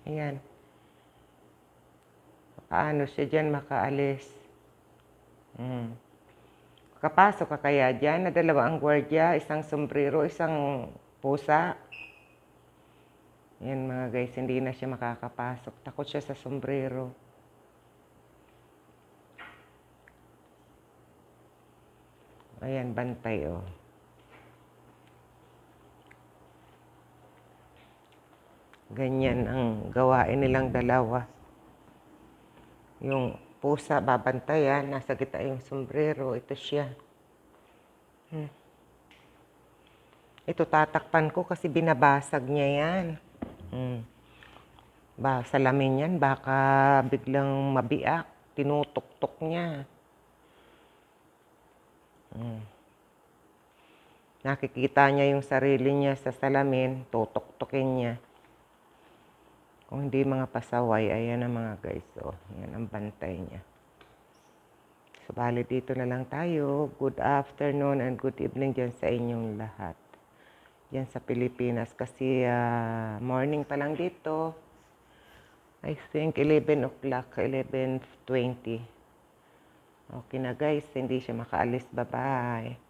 Ayan. Paano siya dyan makaalis? Kapasok ka kaya dyan na dalawa ang gwardiya, isang sombrero, isang pusa. Yan mga guys, hindi na siya makakapasok. Takot siya sa sombrero. Ayan, bantay oh. Ganyan ang gawain nilang dalawa. Yung pusa babantayan, nasa gitna yung sombrero, ito siya. Ito tatakpan ko kasi binabasag niya yan. Salamin yan, baka biglang mabiak. Tinutok-tok niya. Nakikita niya yung sarili niya sa salamin, tutok-tokin niya. Kung hindi mga pasaway, ayan ang mga guys. Oh, yan ang bantay niya. So, bali dito na lang tayo. Good afternoon and good evening dyan sa inyong lahat. Dyan sa Pilipinas. Kasi morning pa lang dito. I think 11 o'clock, 11:20. Okay na guys, hindi siya makaalis. Bye-bye.